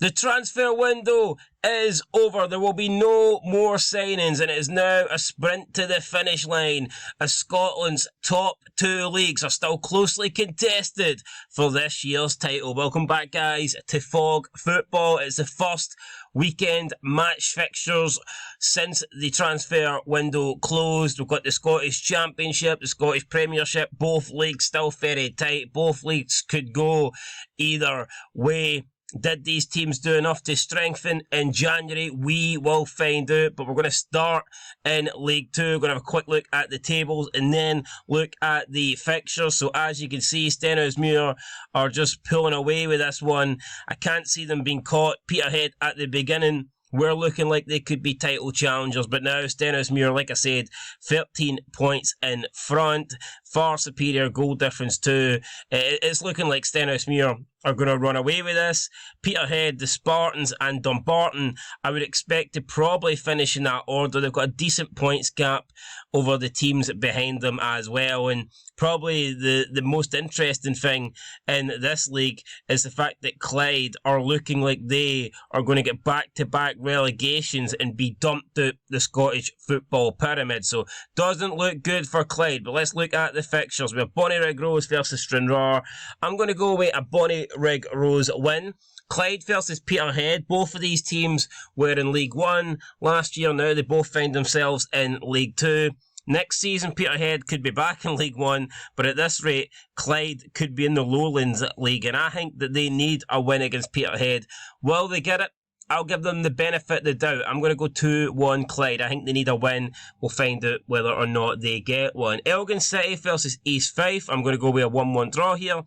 The transfer window is over. There will be no more signings, and it is now a sprint to the finish line as Scotland's top two leagues are still closely contested for this year's title. Welcome back, guys, to Fog Football. It's the first weekend match fixtures since the transfer window closed. We've got the Scottish Championship, the Scottish Premiership, both leagues still very tight. Both leagues could go either way. Did these teams do enough to strengthen in January? We will find out, but we're going to start in League 2. We're going to have a quick look at the tables and then look at the fixtures. So as you can see, Stenhousemuir are just pulling away with this one. I can't see them being caught. Peterhead at the beginning were looking like they could be title challengers, but now Stenhousemuir, like I said, 13 points in front. Far superior goal difference too. It's looking like Stenhousemuir are going to run away with this. Peterhead, the Spartans and Dumbarton, I would expect to probably finish in that order. They've got a decent points gap over the teams behind them as well, and probably the most interesting thing in this league is the fact that Clyde are looking like they are going to get back-to-back relegations and be dumped out the Scottish football pyramid. So doesn't look good for Clyde, but let's look at the fixtures. We have Bonnyrigg Rose versus Stranraer. I'm going to go with a Bonnyrigg Rose win. Clyde versus Peterhead. Both of these teams were in League 1 last year. Now they both find themselves in League 2. Next season, Peterhead could be back in League 1, but at this rate, Clyde could be in the Lowlands League, and I think that they need a win against Peterhead. Will they get it? I'll give them the benefit of the doubt. I'm going to go 2-1 Clyde. I think they need a win. We'll find out whether or not they get one. Elgin City versus East Fife. I'm going to go with a 1-1 draw here.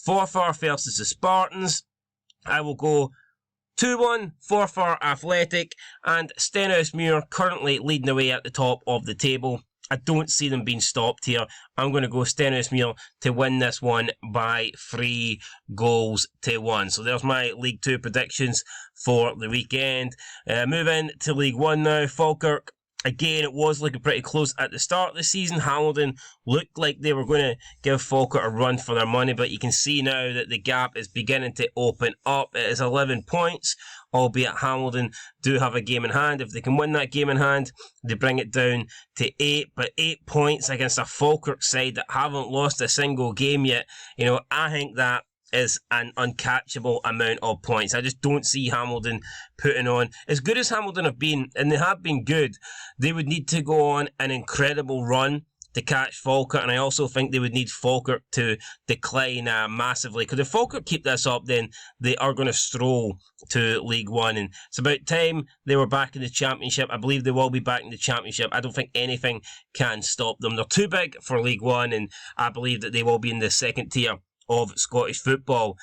Forfar versus the Spartans. I will go 2-1 Forfar Athletic, and Stenhousemuir currently leading the way at the top of the table. I don't see them being stopped here. I'm going to go Stenhousemuir to win this one by 3-1. So there's my League 2 predictions for the weekend. Moving to League 1 now. Falkirk. Again, it was looking pretty close at the start of the season. Hamilton looked like they were going to give Falkirk a run for their money, but you can see now that the gap is beginning to open up. It is 11 points, albeit Hamilton do have a game in hand. If they can win that game in hand, they bring it down to 8, but 8 points against a Falkirk side that haven't lost a single game yet. You know, I think that is an uncatchable amount of points. I just don't see Hamilton putting on, as good as Hamilton have been, and they have been good, they would need to go on an incredible run to catch Falkirk, and I also think they would need Falkirk to decline massively, because if Falkirk keep this up, then they are going to stroll to League 1, and it's about time they were back in the Championship. I believe they will be back in the Championship. I don't think anything can stop them. They're too big for League 1, and I believe that they will be in the second tier of Scottish football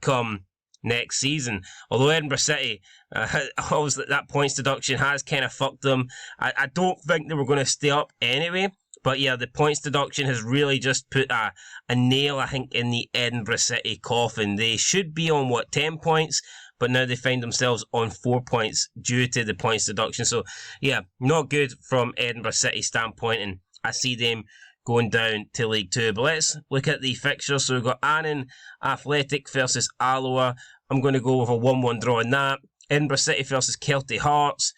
come next season. Although Edinburgh City, obviously that points deduction has kind of fucked them. I don't think they were going to stay up anyway. But yeah, the points deduction has really just put a nail, I think, in the Edinburgh City coffin. They should be on, 10 points? But now they find themselves on 4 points due to the points deduction. So yeah, not good from Edinburgh City's standpoint, and I see them going down to League 2. But let's look at the fixtures. So we've got Annan Athletic versus Alloa. I'm going to go with a 1-1 draw in that. Edinburgh City versus Celtic Hearts.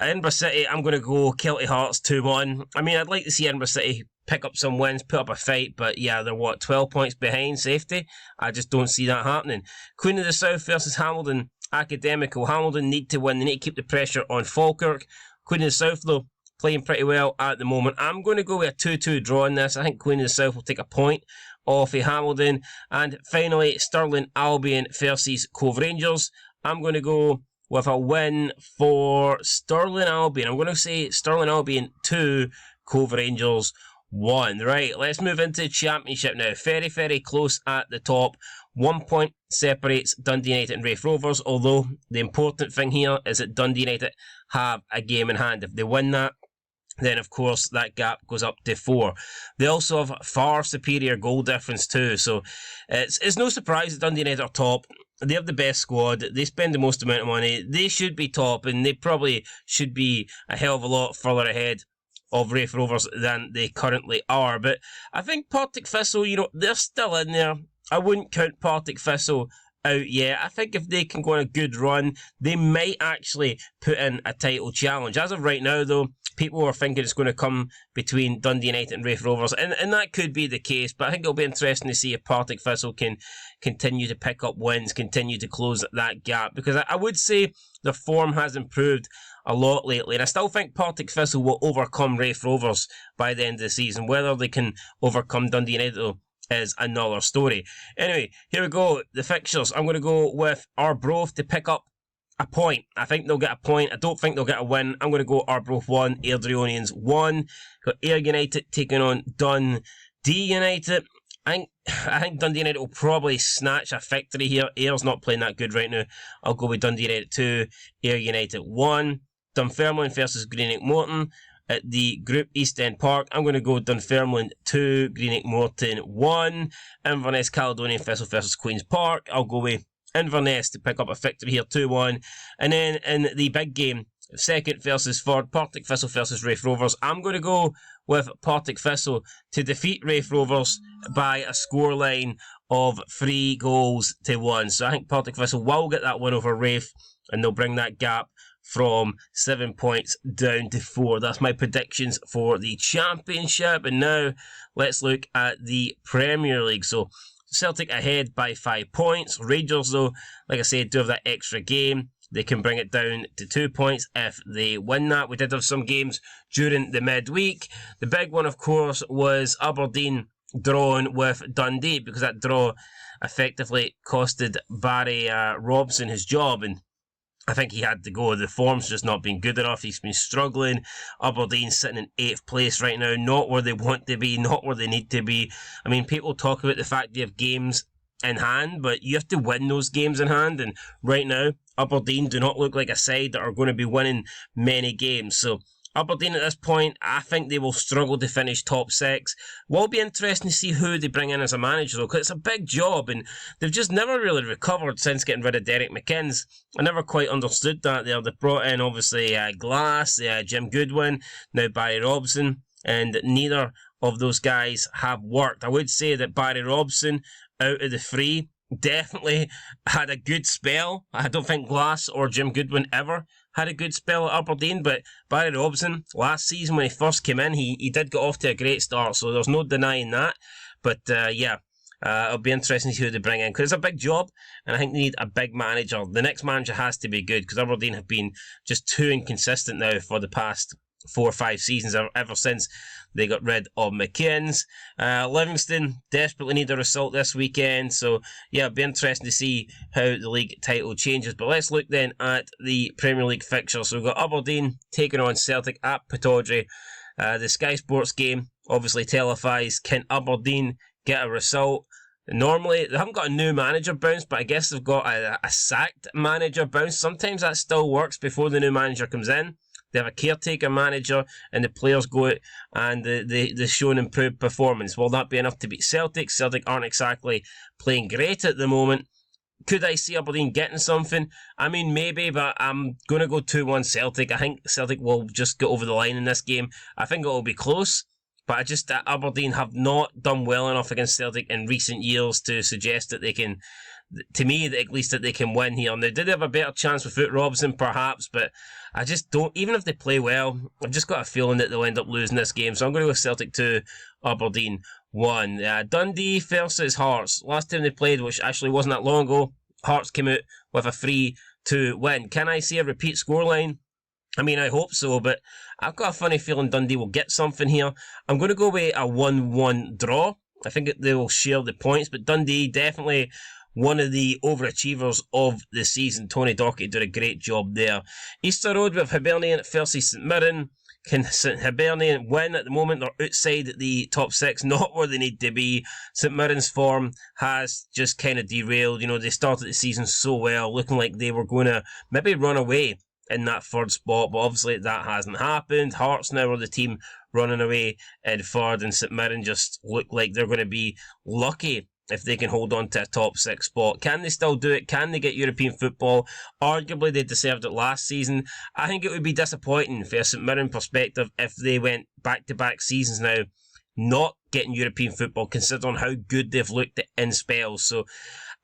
Edinburgh City, I'm going to go Celtic Hearts 2-1. I mean, I'd like to see Edinburgh City pick up some wins, put up a fight, but yeah, they're 12 points behind safety? I just don't see that happening. Queen of the South versus Hamilton Academical. Hamilton need to win. They need to keep the pressure on Falkirk. Queen of the South, though, playing pretty well at the moment. I'm going to go with a 2-2 draw in this. I think Queen of the South will take a point off of Hamilton. And finally, Stirling Albion versus Cove Rangers. I'm going to go with a win for Stirling Albion. I'm going to say Stirling Albion 2, Cove Rangers 1. Right, let's move into the Championship now. Very, very close at the top. 1 point separates Dundee United and Raith Rovers, although the important thing here is that Dundee United have a game in hand. If they win that, then of course that gap goes up to 4. They also have far superior goal difference too, so it's no surprise that Dundee United are top. They have the best squad, they spend the most amount of money, they should be top, and they probably should be a hell of a lot further ahead of Raith Rovers than they currently are. But I think Partick Thistle, they're still in there. I wouldn't count Partick Thistle out yet. I think if they can go on a good run, they might actually put in a title challenge. As of right now, though, people are thinking it's going to come between Dundee United and Raith Rovers, and that could be the case, but I think it'll be interesting to see if Partick Thistle can continue to pick up wins, continue to close that gap, because I would say the form has improved a lot lately, and I still think Partick Thistle will overcome Raith Rovers by the end of the season. Whether they can overcome Dundee United, though, is another story. Anyway, here we go, the fixtures. I'm going to go with Arbroath to pick up a point. I think they'll get a point. I don't think they'll get a win. I'm going to go Arbroath 1, Airdrieonians 1. Got Ayr United taking on Dundee United. I think Dundee United will probably snatch a victory here. Ayr's not playing that good right now. I'll go with Dundee United 2, Ayr United 1. Dunfermline versus Greenock Morton at the Group East End Park. I'm going to go Dunfermline 2, Greenock Morton 1. Inverness Caledonian Thistle versus Queen's Park. I'll go with Inverness to pick up a victory here, 2-1. And then in the big game, second versus third, Partick Thistle versus Raith Rovers. I'm going to go with Partick Thistle to defeat Raith Rovers by a scoreline of 3-1. So I think Partick Thistle will get that win over Raith, and they'll bring that gap from 7 points down to 4. That's my predictions for the Championship. And now let's look at the Premier League. So Celtic ahead by 5 points. Rangers, though, like I said, do have that extra game. They can bring it down to 2 points if they win that. We did have some games during the midweek. The big one, of course, was Aberdeen drawn with Dundee, because that draw effectively costed Barry Robson his job, and I think he had to go. The form's just not been good enough. He's been struggling. Aberdeen sitting in 8th place right now. Not where they want to be. Not where they need to be. I mean, people talk about the fact they have games in hand, but you have to win those games in hand. And right now, Aberdeen do not look like a side that are going to be winning many games. So Aberdeen at this point, I think they will struggle to finish top 6. Will be interesting to see who they bring in as a manager, though, because it's a big job, and they've just never really recovered since getting rid of Derek McInnes. I never quite understood that there. They brought in, obviously, Glass, Jim Goodwin, now Barry Robson, and neither of those guys have worked. I would say that Barry Robson, out of the three, definitely had a good spell. I don't think Glass or Jim Goodwin ever had a good spell at Aberdeen, but Barry Robson, last season when he first came in, he did get off to a great start, so there's no denying that. But it'll be interesting to see who they bring in, because it's a big job, and I think they need a big manager. The next manager has to be good, because Aberdeen have been just too inconsistent now for the past 4 or 5 seasons, ever since they got rid of McInnes. Livingston desperately need a result this weekend, so yeah, it'll be interesting to see how the league title changes. But let's look then at the Premier League fixtures. So we've got Aberdeen taking on Celtic at Pittodrie. The Sky Sports game, obviously televised. Can Aberdeen get a result? Normally, they haven't got a new manager bounce, but I guess they've got a sacked manager bounce. Sometimes that still works before the new manager comes in. They have a caretaker manager, and the players go out and they show an improved performance. Will that be enough to beat Celtic? Celtic aren't exactly playing great at the moment. Could I see Aberdeen getting something? I mean, maybe, but I'm going to go 2-1 Celtic. I think Celtic will just get over the line in this game. I think it will be close, but Aberdeen have not done well enough against Celtic in recent years to suggest that they can, to me, at least, that they can win here. And they did have a better chance without Robson, perhaps, but I just don't, even if they play well, I've just got a feeling that they'll end up losing this game. So I'm going to go Celtic 2, Aberdeen 1. Dundee versus Hearts. Last time they played, which actually wasn't that long ago, Hearts came out with a 3-2 win. Can I see a repeat scoreline? I mean, I hope so, but I've got a funny feeling Dundee will get something here. I'm going to go with a 1-1 draw. I think they will share the points, but Dundee definitely one of the overachievers of the season. Tony Docherty did a great job there. Easter Road with Hibernian versus St Mirren. Can St Hibernian win? At the moment, they're outside the top 6, not where they need to be. St Mirren's form has just kind of derailed. You know, they started the season so well, looking like they were going to maybe run away in that 3rd spot, but obviously that hasn't happened. Hearts now are the team running away in 3rd, and St Mirren just look like they're going to be lucky if they can hold on to a top 6 spot. Can they still do it? Can they get European football? Arguably, they deserved it last season. I think it would be disappointing for a St Mirren perspective if they went back-to-back seasons now not getting European football, considering how good they've looked in spells. So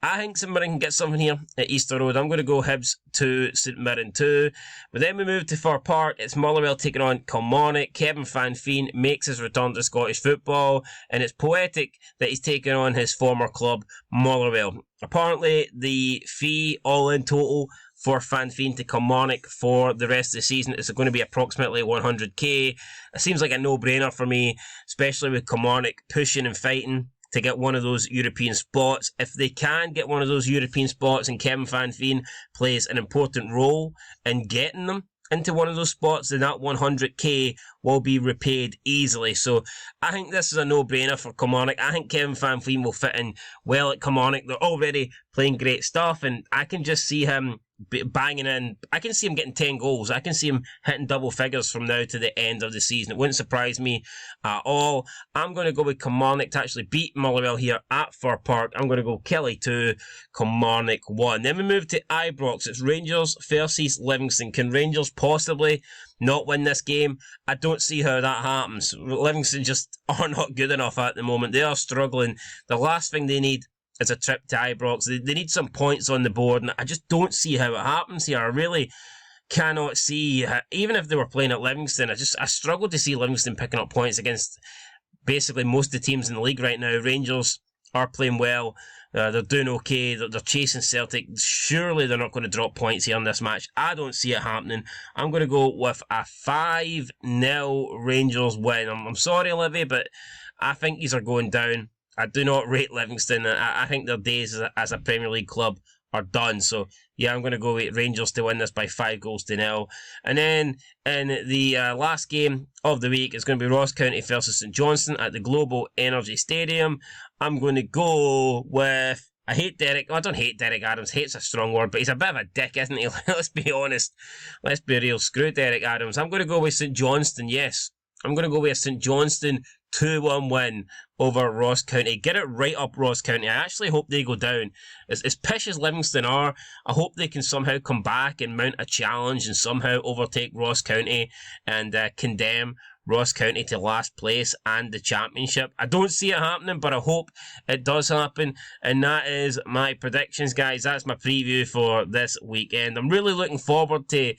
I think St Mirren can get something here at Easter Road. I'm going to go Hibs 2, St Mirren 2. But then we move to Fir Park. It's Motherwell taking on Kilmarnock. Kevin Van Veen makes his return to Scottish football, and it's poetic that he's taking on his former club, Motherwell. Apparently, the fee all in total for Van Veen to Kilmarnock for the rest of the season is going to be approximately 100k. It seems like a no-brainer for me, especially with Kilmarnock pushing and fighting to get one of those European spots. If they can get one of those European spots and Kevin Van Veen plays an important role in getting them into one of those spots, then that 100k will be repaid easily. So I think this is a no-brainer for Kilmarnock. I think Kevin Van Veen will fit in well at Kilmarnock. They're already playing great stuff, and I can just see him banging in. I can see him getting 10 goals. I can see him hitting double figures from now to the end of the season. It wouldn't surprise me at all. I'm going to go with Kilmarnock to actually beat Motherwell here at Fir Park. I'm going to go Kelly 2, Kilmarnock 1. Then we move to Ibrox. It's Rangers versus Livingston. Can Rangers possibly not win this game? I don't see how that happens. Livingston just are not good enough at the moment. They are struggling. The last thing they need is a trip to Ibrox. They need some points on the board, and I just don't see how it happens here. I really cannot see, even if they were playing at Livingston, I struggle to see Livingston picking up points against basically most of the teams in the league right now. Rangers are playing well. They're doing okay. They're chasing Celtic. Surely they're not going to drop points here in this match. I don't see it happening. I'm going to go with a 5-0 Rangers win. I'm sorry, Olivia, but I think these are going down. I do not rate Livingston. I think their days as a Premier League club are done. So, yeah, I'm going to go with Rangers to win this by 5-0. And then in the last game of the week, it's going to be Ross County versus St Johnstone at the Global Energy Stadium. I'm going to go with... I don't hate Derek Adams. Hate's a strong word, but he's a bit of a dick, isn't he? Let's be honest. Let's be real. Screw Derek Adams. I'm going to go with St Johnstone, yes. I'm going to go with a St Johnstone 2-1 win over Ross County. Get it right up Ross County. I actually hope they go down. As pish as Livingston are, I hope they can somehow come back and mount a challenge and somehow overtake Ross County and condemn Ross County to last place and the championship. I don't see it happening, but I hope it does happen. And that is my predictions, guys. That's my preview for this weekend. I'm really looking forward to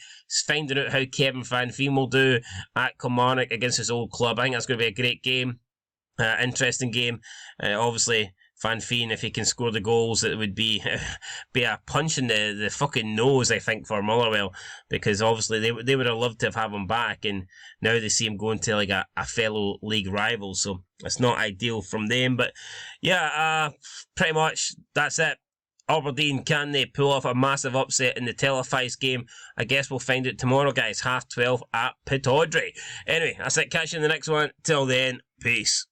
finding out how Kevin Van Veen will do at Kilmarnock against his old club. I think that's going to be a great game. Interesting game. Obviously, Van Veen, if he can score the goals, it would be a punch in the fucking nose, I think, for Motherwell, because obviously they would have loved to have him back, and now they see him going to like a fellow league rival, so it's not ideal from them. But yeah, pretty much that's it. Aberdeen, can they pull off a massive upset in the televised game? I guess we'll find it tomorrow, guys, 12:30 at Pittodrie. Anyway, that's it. Catch you in the next one. Till then, peace.